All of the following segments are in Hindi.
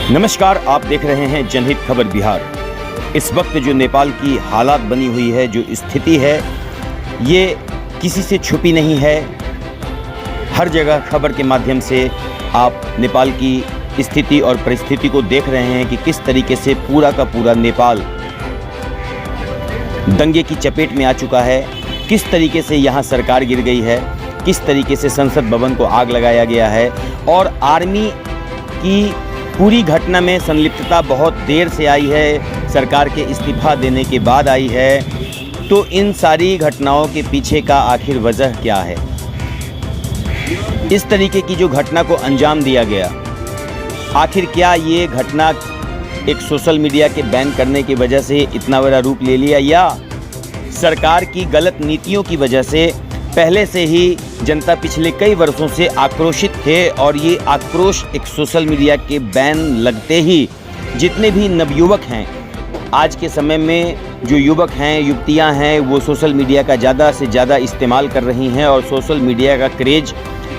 नमस्कार, आप देख रहे हैं जनहित खबर बिहार। इस वक्त जो नेपाल की हालात बनी हुई है, जो स्थिति है, ये किसी से छुपी नहीं है। हर जगह खबर के माध्यम से आप नेपाल की स्थिति और परिस्थिति को देख रहे हैं कि किस तरीके से पूरा का पूरा नेपाल दंगे की चपेट में आ चुका है, किस तरीके से यहाँ सरकार गिर गई है, किस तरीके से संसद भवन को आग लगाया गया है और आर्मी की पूरी घटना में संलिप्तता बहुत देर से आई है, सरकार के इस्तीफा देने के बाद आई है। तो इन सारी घटनाओं के पीछे का आखिर वजह क्या है? इस तरीके की जो घटना को अंजाम दिया गया, आखिर क्या ये घटना एक सोशल मीडिया के बैन करने की वजह से इतना बड़ा रूप ले लिया, या सरकार की गलत नीतियों की वजह से पहले से ही जनता पिछले कई वर्षों से आक्रोशित थे और ये आक्रोश एक सोशल मीडिया के बैन लगते ही जितने भी नवयुवक हैं, आज के समय में जो युवक हैं, युवतियां हैं, वो सोशल मीडिया का ज़्यादा से ज़्यादा इस्तेमाल कर रही हैं और सोशल मीडिया का क्रेज़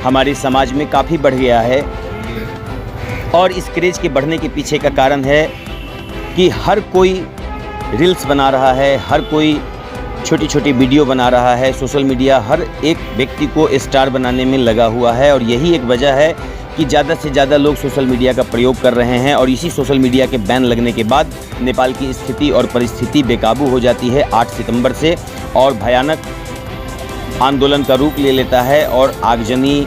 हमारे समाज में काफ़ी बढ़ गया है। और इस क्रेज़ के बढ़ने के पीछे का कारण है कि हर कोई रील्स बना रहा है, हर कोई छोटी छोटी वीडियो बना रहा है। सोशल मीडिया हर एक व्यक्ति को स्टार बनाने में लगा हुआ है और यही एक वजह है कि ज़्यादा से ज़्यादा लोग सोशल मीडिया का प्रयोग कर रहे हैं। और इसी सोशल मीडिया के बैन लगने के बाद नेपाल की स्थिति और परिस्थिति बेकाबू हो जाती है 8 सितंबर से और भयानक आंदोलन का रूप ले लेता है और आगजनी,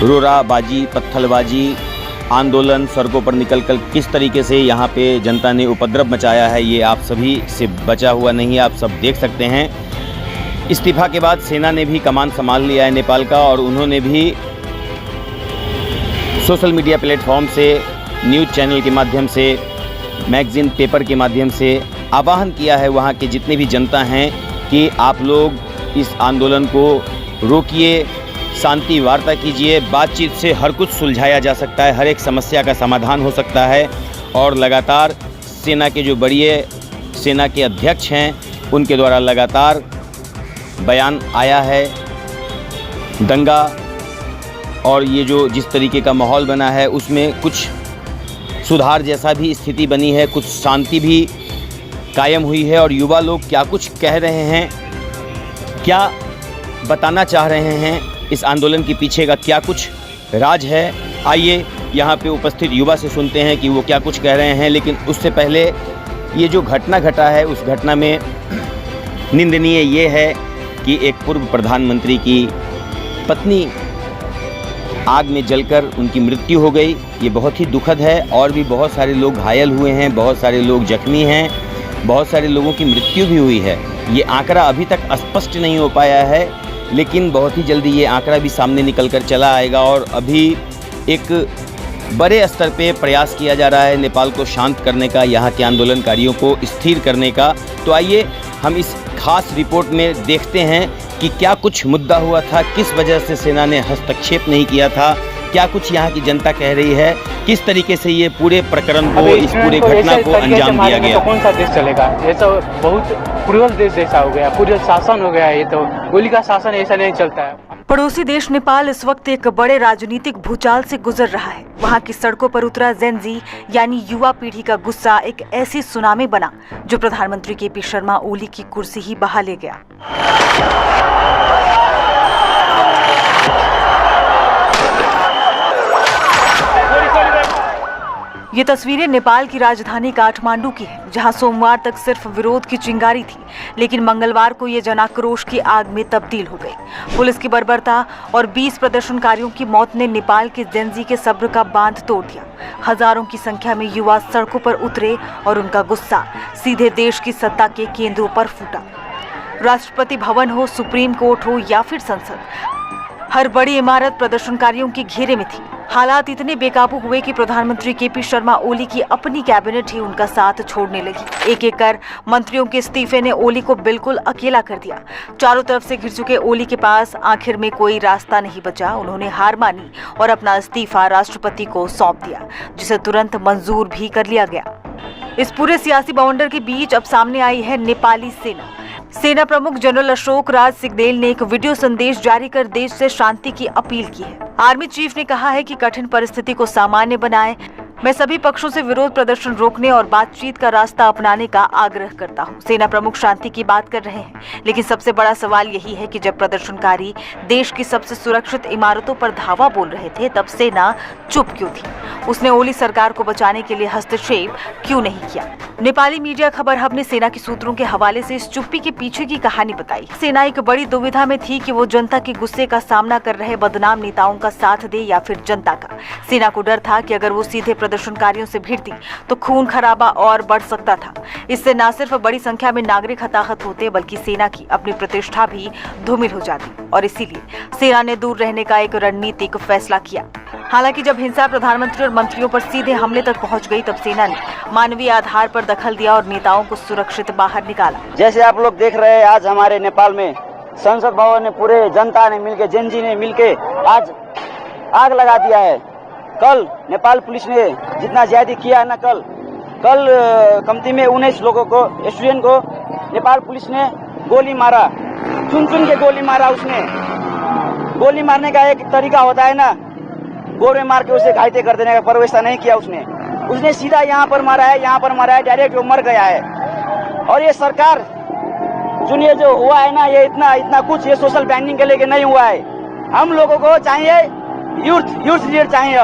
रोराबाजी, पत्थलबाजी, आंदोलन, सड़कों पर निकलकर किस तरीके से यहाँ पे जनता ने उपद्रव मचाया है, ये आप सभी से बचा हुआ नहीं है, आप सब देख सकते हैं। इस्तीफा के बाद सेना ने भी कमान संभाल लिया है नेपाल का और उन्होंने भी सोशल मीडिया प्लेटफॉर्म से, न्यूज़ चैनल के माध्यम से, मैगज़ीन, पेपर के माध्यम से आह्वान किया है वहाँ के जितने भी जनता हैं कि आप लोग इस आंदोलन को रोकिए, शांति वार्ता कीजिए। बातचीत से हर कुछ सुलझाया जा सकता है, हर एक समस्या का समाधान हो सकता है। और लगातार सेना के जो बड़ी सेना के अध्यक्ष हैं, उनके द्वारा लगातार बयान आया है। दंगा और ये जो जिस तरीके का माहौल बना है, उसमें कुछ सुधार जैसा भी स्थिति बनी है, कुछ शांति भी कायम हुई है। और युवा लोग क्या कुछ कह रहे हैं, क्या बताना चाह रहे हैं, इस आंदोलन के पीछे का क्या कुछ राज है, आइए यहाँ पे उपस्थित युवा से सुनते हैं कि वो क्या कुछ कह रहे हैं। लेकिन उससे पहले ये जो घटना घटा है, उस घटना में निंदनीय ये है कि एक पूर्व प्रधानमंत्री की पत्नी आग में जलकर उनकी मृत्यु हो गई। ये बहुत ही दुखद है और भी बहुत सारे लोग घायल हुए हैं, बहुत सारे लोग जख्मी हैं, बहुत सारे लोगों की मृत्यु भी हुई है। ये आंकड़ा अभी तक स्पष्ट नहीं हो पाया है, लेकिन बहुत ही जल्दी ये आंकड़ा भी सामने निकल कर चला आएगा। और अभी एक बड़े स्तर पे प्रयास किया जा रहा है नेपाल को शांत करने का, यहाँ के आंदोलनकारियों को स्थिर करने का। तो आइए हम इस खास रिपोर्ट में देखते हैं कि क्या कुछ मुद्दा हुआ था, किस वजह से सेना ने हस्तक्षेप नहीं किया था, क्या कुछ यहाँ की जनता कह रही है, किस तरीके से ये पूरे प्रकरण को, इस पूरे घटना को अंजाम दिया गया। तो कौन सा देश चलेगा? ये तो बहुत क्रूरल देश जैसा हो गया, क्रूरल शासन हो गया। ये तो गोली का शासन ऐसा नहीं चलता है। पड़ोसी देश नेपाल इस वक्त एक बड़े राजनीतिक भूचाल से गुजर रहा है। वहाँ की सड़कों पर उतरा जेनजी यानी युवा पीढ़ी का गुस्सा एक ऐसी सुनामी बना जो प्रधानमंत्री केपी शर्मा ओली की कुर्सी ही बहा ले गया। ये तस्वीरें नेपाल की राजधानी काठमांडू की है, जहां सोमवार तक सिर्फ विरोध की चिंगारी थी, लेकिन मंगलवार को ये जनाक्रोश की आग में तब्दील हो गई। पुलिस की बर्बरता और 20 प्रदर्शनकारियों की मौत ने नेपाल के जेनजी के सब्र का बांध तोड़ दिया। हजारों की संख्या में युवा सड़कों पर उतरे और उनका गुस्सा सीधे देश की सत्ता के केंद्रों पर फूटा। राष्ट्रपति भवन हो, सुप्रीम कोर्ट हो या फिर संसद, हर बड़ी इमारत प्रदर्शनकारियों के घेरे में थी। हालात इतने बेकाबू हुए कि प्रधानमंत्री केपी शर्मा ओली की अपनी कैबिनेट ही उनका साथ छोड़ने लगी। एक एक कर मंत्रियों के इस्तीफे ने ओली को बिल्कुल अकेला कर दिया। चारों तरफ से घिर चुके ओली के पास आखिर में कोई रास्ता नहीं बचा। उन्होंने हार मानी और अपना इस्तीफा राष्ट्रपति को सौंप दिया, जिसे तुरंत मंजूर भी कर लिया गया। इस पूरे सियासी बवंडर के बीच अब सामने आई है नेपाली सेना। सेना प्रमुख जनरल अशोक राज सिंहदेल ने एक वीडियो संदेश जारी कर देश से शांति की अपील की है। आर्मी चीफ ने कहा है कि कठिन परिस्थिति को सामान्य बनाएं। मैं सभी पक्षों से विरोध प्रदर्शन रोकने और बातचीत का रास्ता अपनाने का आग्रह करता हूं। सेना प्रमुख शांति की बात कर रहे हैं, लेकिन सबसे बड़ा सवाल यही है कि जब प्रदर्शनकारी देश की सबसे सुरक्षित इमारतों पर धावा बोल रहे थे, तब सेना चुप क्यों थी? उसने ओली सरकार को बचाने के लिए हस्तक्षेप क्यों नहीं किया? नेपाली मीडिया खबर हब ने सेना के सूत्रों के हवाले से इस चुप्पी के पीछे की कहानी बताई। सेना एक बड़ी दुविधा में थी कि वो जनता के गुस्से का सामना कर रहे बदनाम नेताओं का साथ दे या फिर जनता का। सेना को डर था कि अगर वो सीधे प्रदर्शनकारियों से भिड़ती तो खून खराबा और बढ़ सकता था। इससे न सिर्फ बड़ी संख्या में नागरिक हताहत होते, बल्कि सेना की अपनी प्रतिष्ठा भी धूमिल हो जाती, और इसीलिए सेना ने दूर रहने का एक रणनीतिक फैसला किया। हालांकि जब हिंसा प्रधानमंत्री और मंत्रियों पर सीधे हमले तक पहुंच गई, तब सेना ने मानवीय आधार पर दखल दिया और नेताओं को सुरक्षित बाहर निकाला। जैसे आप लोग देख रहे हैं, आज हमारे नेपाल में संसद भवन में पूरे जनता ने मिलकर, जेनजी ने मिलकर आज आग लगा दिया है। कल नेपाल पुलिस ने जितना ज्यादा किया है ना, कल कमती में 19 लोगों को, स्टूडेंट को नेपाल पुलिस ने गोली मारा, चुन चुन के गोली मारा। उसने गोली मारने का एक तरीका होता है ना, गोरे मार के उसे घायल कर देने का, पर वैसा नहीं किया उसने सीधा यहाँ पर मारा है, डायरेक्ट वो मर गया है। और ये सरकार ये जो हुआ है ना, ये इतना कुछ ये सोशल बैंडिंग के लेके नहीं हुआ है। हम लोगों को चाहिए यूथ लीडर चाहिए।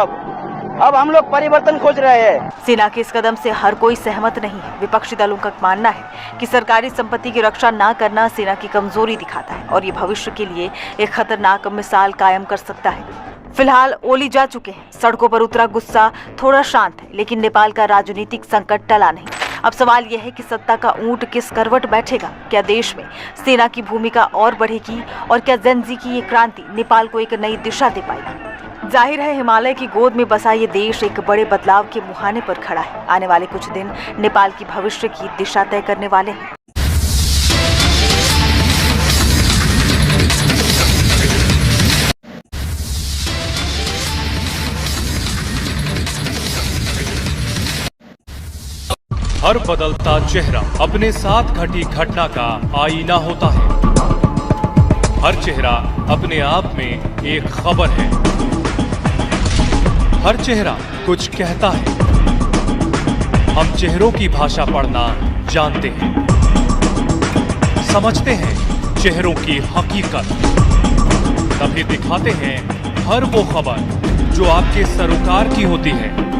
अब हम लोग परिवर्तन खोज रहे हैं। सेना के इस कदम से हर कोई सहमत नहीं है। विपक्षी दलों का मानना है कि सरकारी संपत्ति की रक्षा न करना सेना की कमजोरी दिखाता है और ये भविष्य के लिए एक खतरनाक मिसाल कायम कर सकता है। फिलहाल ओली जा चुके हैं, सड़कों पर उतरा गुस्सा थोड़ा शांत है, लेकिन नेपाल का राजनीतिक संकट टला नहीं। अब सवाल यह है कि सत्ता का ऊंट किस करवट बैठेगा? क्या देश में सेना की भूमिका और बढ़ेगी, और क्या जेनजी की ये क्रांति नेपाल को एक नई दिशा दे पाएगी? जाहिर है, हिमालय की गोद में बसा ये देश एक बड़े बदलाव के मुहाने पर खड़ा है। आने वाले कुछ दिन नेपाल की भविष्य की दिशा तय करने वाले हैं। हर बदलता चेहरा अपने साथ घटी घटना का आईना होता है। हर चेहरा अपने आप में एक खबर है। हर चेहरा कुछ कहता है। हम चेहरों की भाषा पढ़ना जानते हैं, समझते हैं चेहरों की हकीकत, तभी दिखाते हैं हर वो खबर जो आपके सरोकार की होती है।